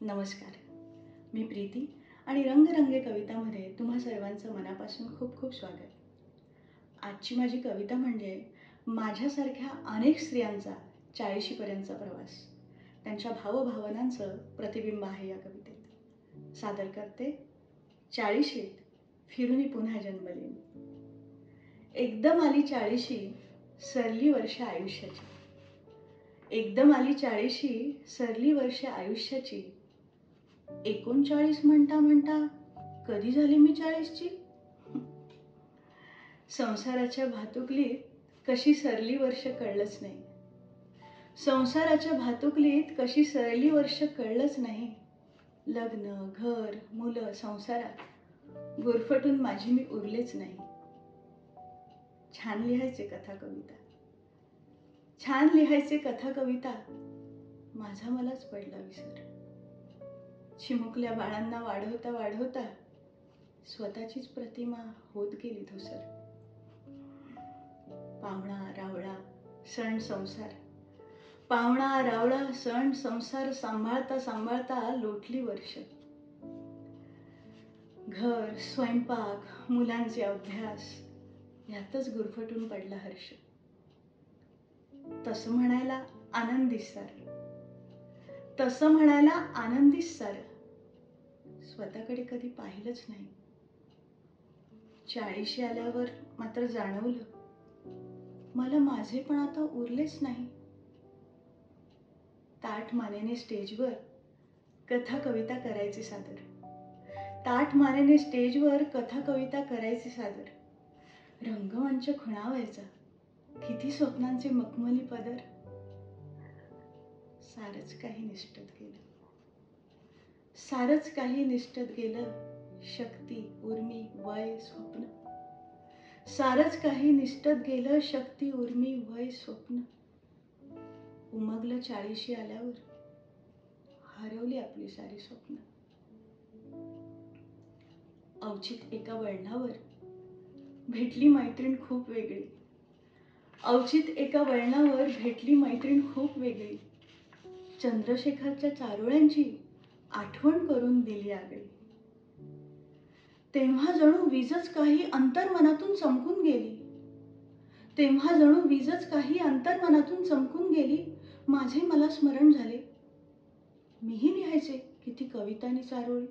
नमस्कार. मी प्रीती आणि रंगरंगे कवितामध्ये तुम्हा सर्वांचं मनापासून खूप खूप स्वागत. आजची माझी कविता म्हणजे माझ्यासारख्या अनेक स्त्रियांचा 40शीपर्यंतचा प्रवास. त्यांच्या भावभावनांचं प्रतिबिंब आहे या कवितेत. सादर करते 40शीत फिरूनी पुन्हा जन्मलेली. एकदम आली 40शी, सरली वर्ष आयुष्याची. एकदम आली 40शी, सरली वर्ष आयुष्याची. 39 म्हणता म्हणता कधी झाली मी 40ची. संसाराच्या भातुकलीत कशी सरली वर्ष कळलंच नाही. संसाराच्या भातुकलीत कशी सरली वर्ष कळलंच नाही. लग्न, घर, मुलं, संसारात गुरफटून माझी मी उरलेच नाही. छान लिहायचे कथा कविता, छान लिहायचे कथा कविता, माझा मलाच पडला विसर. चिमुकल्या बाळांना वाढवता वाढवता स्वतःचीच प्रतिमा होत गेली धुसर. पाहुणा रावळा सण संसार, पाहुणा रावळा सण संसार सांभाळता सांभाळता लोटली वर्ष. घर, स्वयंपाक, मुलांचे अभ्यास यातच गुरफटून पडला हर्ष. तसं म्हणायला आनंदी सार, तसं म्हणायला आनंदी सार, स्वतःकडे कधी पाहिलंच नाही. 40शी आल्यावर मात्र जाणवलं मला माझे पण आता उरलेच नाही. ताठ मानेने स्टेजवर कथा कविता करायचे सादर, ताठ मानेने स्टेजवर कथा कविता करायचे सादर. रंगमंच खुणावायचा, किती स्वप्नांचे मखमली पदर. सारच काही निष्ठत गेलं, सारच काही निष्ठत गेलं. शक्ती, उर्मी, वय, स्वप्न, सारच काही निष्ठत गेलं. शक्ती, उर्मी, वय, स्वप्न. उमगलं 40शी आल्यावर हरवली आपली सारी स्वप्न. अवचित एका वळणावर भेटली मैत्रीण खूप वेगळी. अवचित एका वळणावर भेटली मैत्रीण खूप वेगळी. चंद्रशेखरच्या चारोळ्यांची आठवण करून दिली आगळी. तेव्हा जणू वीजच काही अंतर्मनातून चमकून गेली. तेव्हा जणू वीजच काही अंतर्मनातून चमकून गेली. माझे मला स्मरण झाले, मीही लिहायचे किती कवितांनी चारोळी.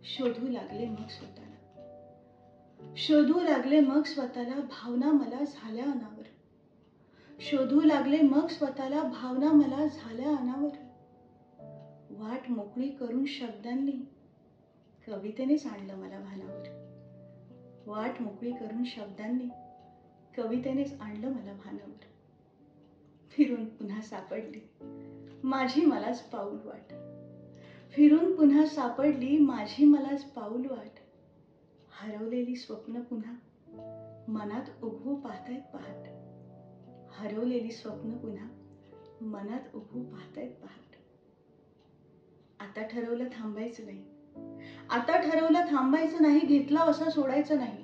शोधू लागले मग स्वतःला, शोधू लागले मग स्वतःला. भावना मला झाल्या अनावर, शोधू लागले मग स्वतःला. भावना मला झाल्या अनावर. वाट मोकळी करून शब्दांनी कवितेनेच आणलं मला भानावर. वाट मोकळी करून शब्दांनी कवितेनेच आणलं मला भानावर. फिरून पुन्हा सापडली माझी मलाच पाऊल वाट, फिरून पुन्हा सापडली माझी मलाच पाऊल वाट. हरवलेली स्वप्न पुन्हा मनात उभू पाहतायत पहाट, हरवलेली स्वप्न पुन्हा मनात उभू पाहतायत पहाट. आता ठरवलं थांबायचं नाही, आता ठरवलं थांबायचं नाही. घेतला वसा सोडायचा नाही,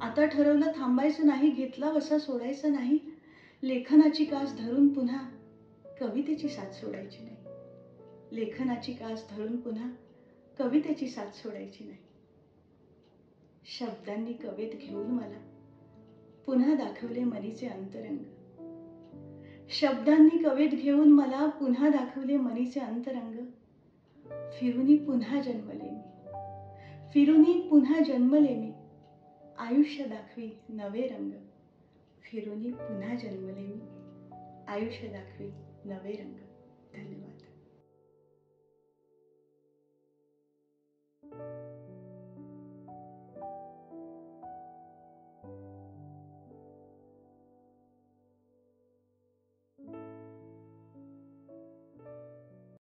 आता ठरवलं थांबायचं नाही. घेतला वसा सोडायचा नाही. लेखनाची कास धरून पुन्हा कवितेची साथ सोडायची नाही, लेखनाची कास धरून पुन्हा कवितेची साथ सोडायची नाही. शब्दांनी कवेत घेऊन मला पुन्हा दाखवले मनीचे अंतरंग, शब्दांनी कवेत घेऊन मला पुन्हा दाखवले मनीचे अंतरंग. फिरूनी पुन्हा जन्मले मी, फिरूनी पुन्हा जन्मले मी. आयुष्य दाखवी नवे रंग, फिरूनी पुन्हा जन्मले मी. आयुष्य दाखवी नवे रंग.